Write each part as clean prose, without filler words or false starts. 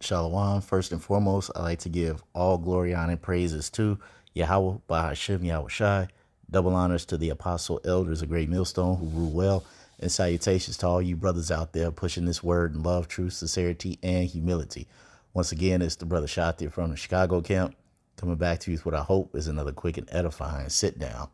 Shalom. First and foremost, I like to give all glory, honor, and praises to Yahweh, Bahashim, Yahweh Shai. Double honors to the apostle elders of Great Millstone who rule well. And salutations to all you brothers out there pushing this word in love, truth, sincerity, and humility. Once again, it's the brother Shatir from the Chicago camp coming back to you with what I hope is another quick and edifying sit down.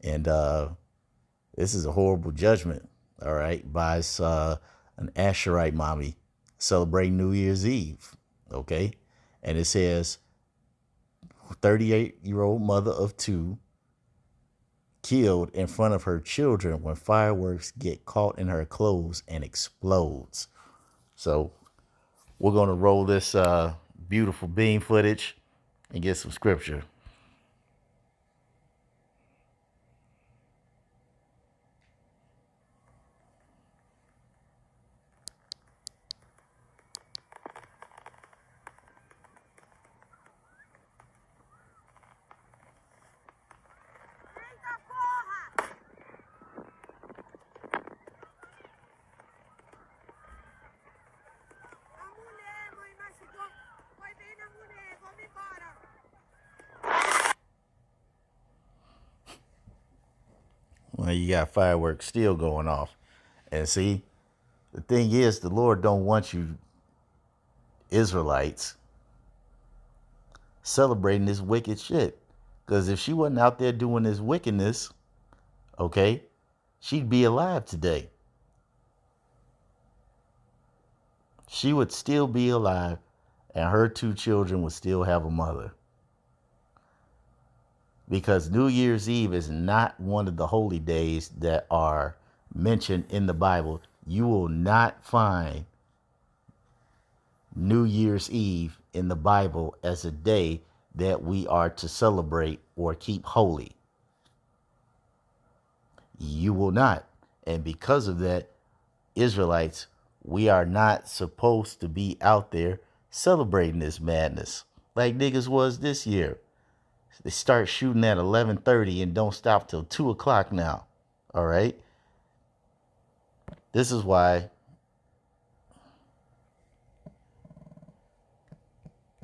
And this is a horrible judgment, all right, by an Asherite mommy celebrating New Year's Eve, okay? And it says 38-year-old mother of two killed in front of her children when fireworks get caught in her clothes and explodes. So we're going to roll this beautiful beam footage and get some scripture. Well, you got fireworks still going off. And see, the thing is, the Lord don't want you Israelites celebrating this wicked shit. Because if she wasn't out there doing this wickedness, okay, she'd be alive today. She would still be alive, and her two children would still have a mother. Because New Year's Eve is not one of the holy days that are mentioned in the Bible. You will not find New Year's Eve in the Bible as a day that we are to celebrate or keep holy. You will not. And because of that, Israelites, we are not supposed to be out there celebrating this madness like niggas was this year. They start shooting at 11:30 and don't stop till 2 o'clock now. All right. This is why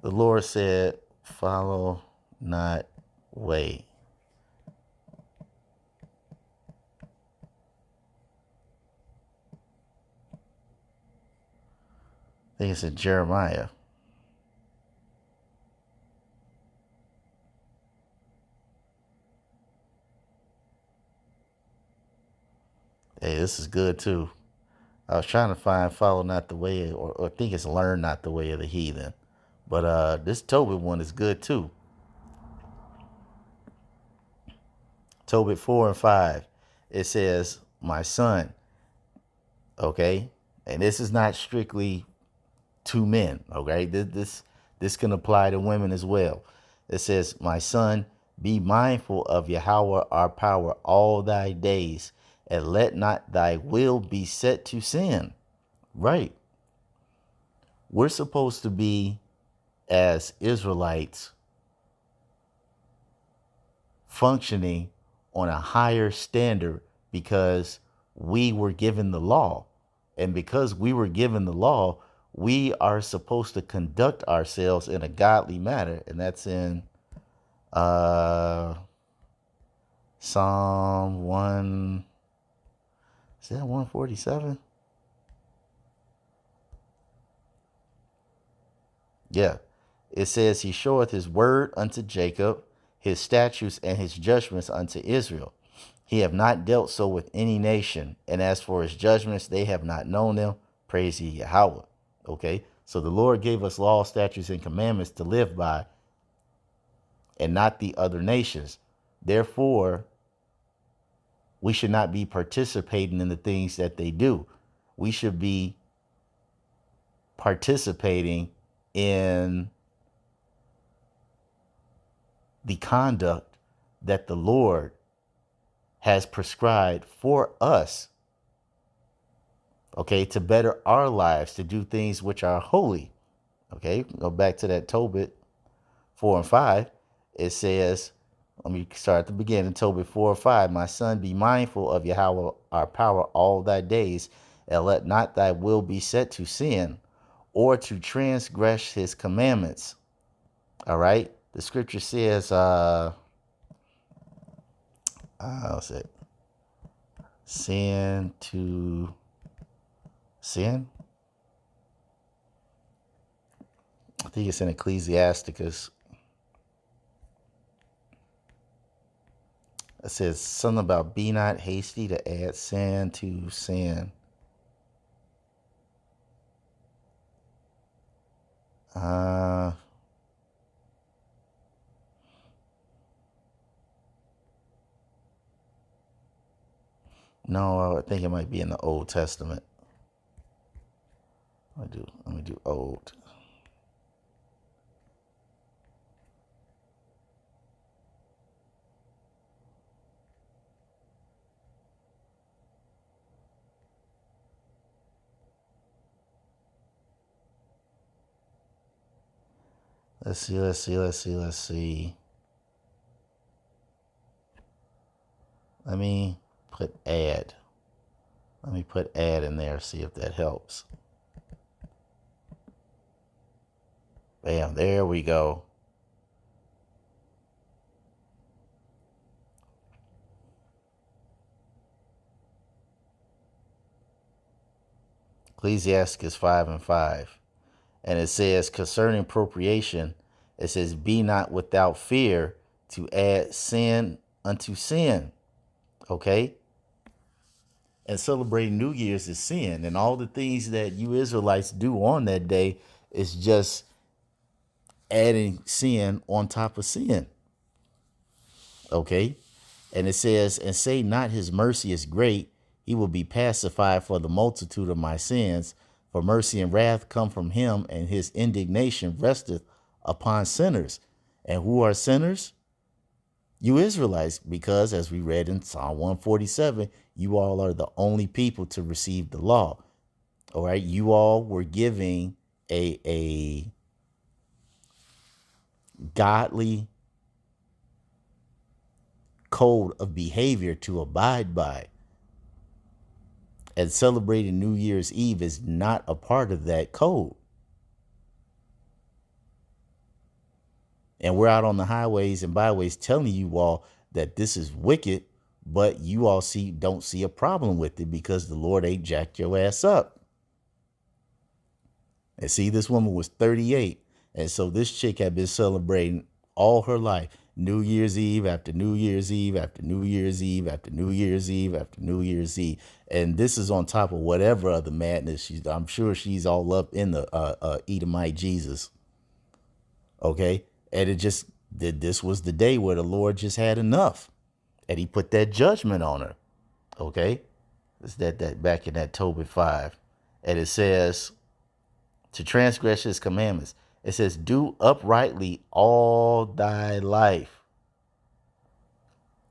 the Lord said, follow not way. I think it's in Jeremiah. Hey, this is good too. I was trying to find follow not the way, or I think it's learn not the way of the heathen. But this Tobit one is good too. Tobit 4 and 5. It says, my son. Okay. And this is not strictly to men. Okay. This can apply to women as well. It says, my son, be mindful of Yahweh our power all thy days, and let not thy will be set to sin. Right. We're supposed to be, as Israelites, functioning on a higher standard because we were given the law. And because we were given the law, we are supposed to conduct ourselves in a godly manner. And that's in Psalm 1. Is that 147? Yeah. It says, he showeth his word unto Jacob, his statutes and his judgments unto Israel. He have not dealt so with any nation. And as for his judgments, they have not known them. Praise ye Yahweh. Okay. So the Lord gave us law, statutes, and commandments to live by, and not the other nations. Therefore, we should not be participating in the things that they do. We should be participating in the conduct that the Lord has prescribed for us, okay, to better our lives, to do things which are holy. Okay, go back to that Tobit 4 and 5. It says, let me start at the beginning. Tobit 4 and 5. My son, be mindful of Yahweh our power all thy days, and let not thy will be set to sin. or to transgress his commandments. All right. The scripture says, how's it? Sin to sin. I think it's in Ecclesiasticus. It says something about be not hasty to add sin to sin. No, I think it might be in the Old Testament. Let me do Old. Let's see. Let me put add. Let me put add in there, see if that helps. Bam, there we go. Ecclesiasticus 5:5. And it says concerning appropriation, it says, be not without fear to add sin unto sin. Okay? And celebrating New Year's is sin. And all the things that you Israelites do on that day is just adding sin on top of sin. Okay? And it says, and say not his mercy is great, he will be pacified for the multitude of my sins. For mercy and wrath come from him, and his indignation resteth upon sinners. And who are sinners? You Israelites, because as we read in Psalm 147, you all are the only people to receive the law. All right. You all were giving a godly code of behavior to abide by. And celebrating New Year's Eve is not a part of that code. And we're out on the highways and byways telling you all that this is wicked, but you all don't see a problem with it because the Lord ain't jacked your ass up. And see, this woman was 38. And so this chick had been celebrating all her life. New Year's Eve after New Year's Eve after New Year's Eve after New Year's Eve after New Year's Eve. And this is on top of whatever other madness I'm sure she's all up in the Edomite Jesus. Okay. And this was the day where the Lord just had enough. And he put that judgment on her. Okay. It's that back in that Tobit 5. And it says to transgress his commandments. It says, do uprightly all thy life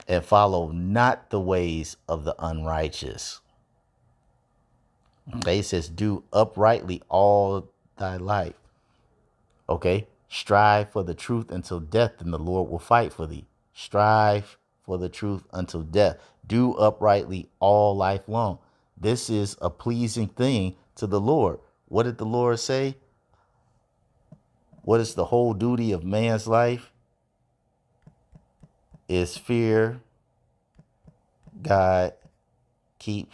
and follow not the ways of the unrighteous. Okay, it says, do uprightly all thy life. Okay, strive for the truth until death, and the Lord will fight for thee. Strive for the truth until death. Do uprightly all life long. This is a pleasing thing to the Lord. What did the Lord say? What is the whole duty of man's life? Is fear God, keep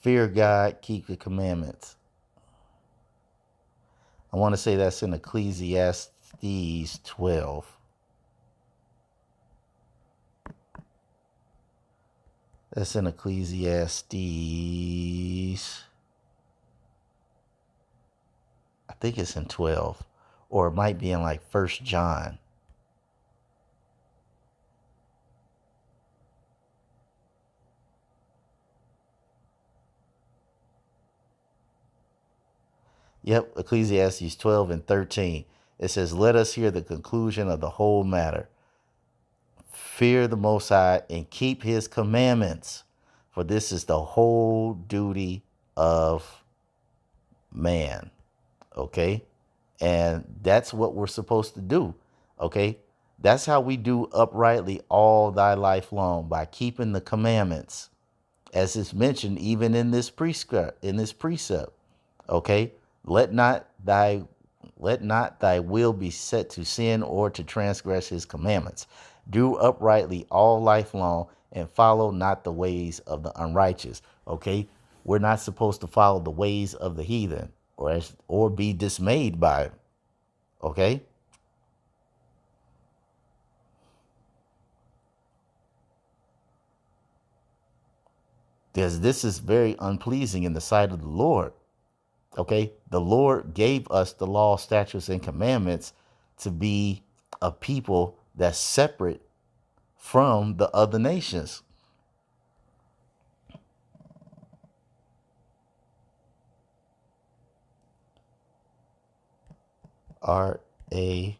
the commandments. I want to say that's in Ecclesiastes 12. That's in Ecclesiastes. I think it's in 12. Or it might be in like 1 John. Yep, Ecclesiastes 12 and 13. It says, let us hear the conclusion of the whole matter. Fear the Most High and keep his commandments, for this is the whole duty of man. Okay? And that's what we're supposed to do. Okay? That's how we do uprightly all thy life long, by keeping the commandments. as it's mentioned even in this precept. Okay, let not thy will be set to sin or to transgress his commandments. Do uprightly all life long, and follow not the ways of the unrighteous. Okay, we're not supposed to follow the ways of the heathen, or be dismayed by it. Okay, because this is very unpleasing in the sight of the Lord. Okay, the Lord gave us the law, statutes, and commandments to be a people that's separate from the other nations. Are a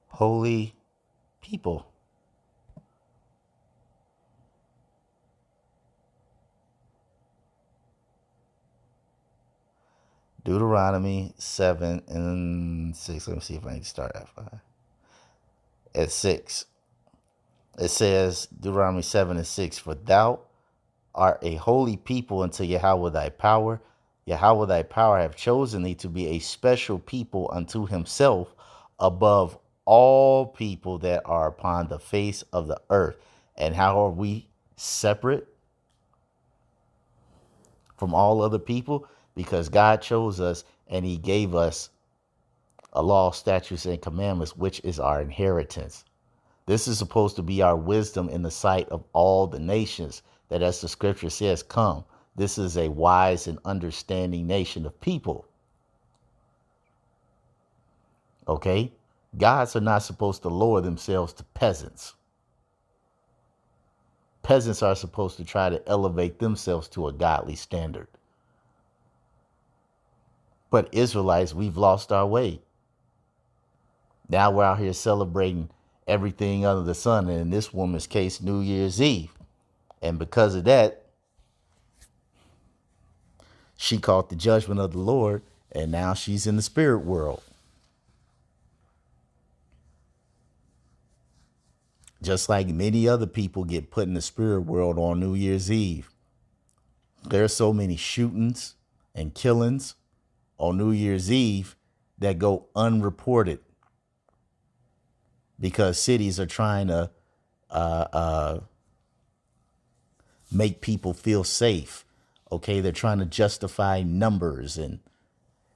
holy people. Deuteronomy 7 and 6. Let me see if I can start at 5. At 6. It says, Deuteronomy 7 and 6, for thou art a holy people unto Yahweh thy power. Yahweh thy power have chosen thee to be a special people unto himself above all people that are upon the face of the earth. And how are we separate from all other people? Because God chose us and he gave us a law, statutes, and commandments, which is our inheritance. This is supposed to be our wisdom in the sight of all the nations, that as the scripture says, come. This is a wise and understanding nation of people. Okay? Gods are not supposed to lower themselves to peasants. Peasants are supposed to try to elevate themselves to a godly standard. But Israelites, we've lost our way. Now we're out here celebrating everything under the sun, and in this woman's case, New Year's Eve. And because of that, she caught the judgment of the Lord, and now she's in the spirit world. Just like many other people get put in the spirit world on New Year's Eve. There are so many shootings and killings on New Year's Eve that go unreported because cities are trying to make people feel safe. Okay, they're trying to justify numbers and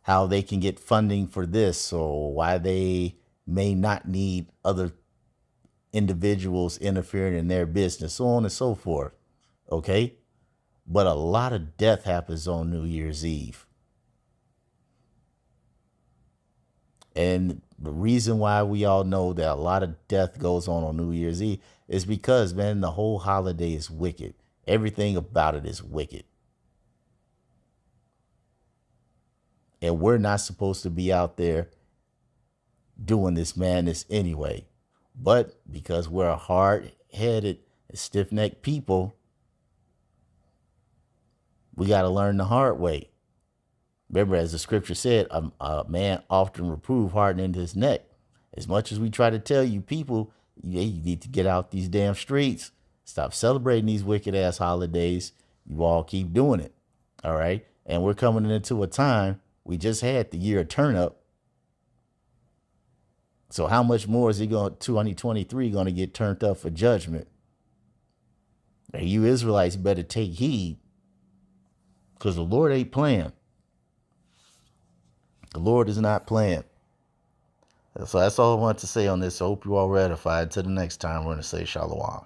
how they can get funding for this, or why they may not need other individuals interfering in their business, so on and so forth. Okay, but a lot of death happens on New Year's Eve. And the reason why we all know that a lot of death goes on New Year's Eve is because, man, the whole holiday is wicked. Everything about it is wicked. And we're not supposed to be out there doing this madness anyway. But because we're a hard-headed, stiff-necked people, we got to learn the hard way. Remember, as the scripture said, a man often reprove hardening his neck. As much as we try to tell you people, you need to get out these damn streets. Stop celebrating these wicked ass holidays. You all keep doing it. All right. And we're coming into a time, we just had the year of turn up. So how much more is 2023 going to get turned up for judgment? And you Israelites better take heed, because the Lord ain't playing. The Lord is not playing. So that's all I want to say on this. I hope you all ratified. Until the next time, we're going to say shalom.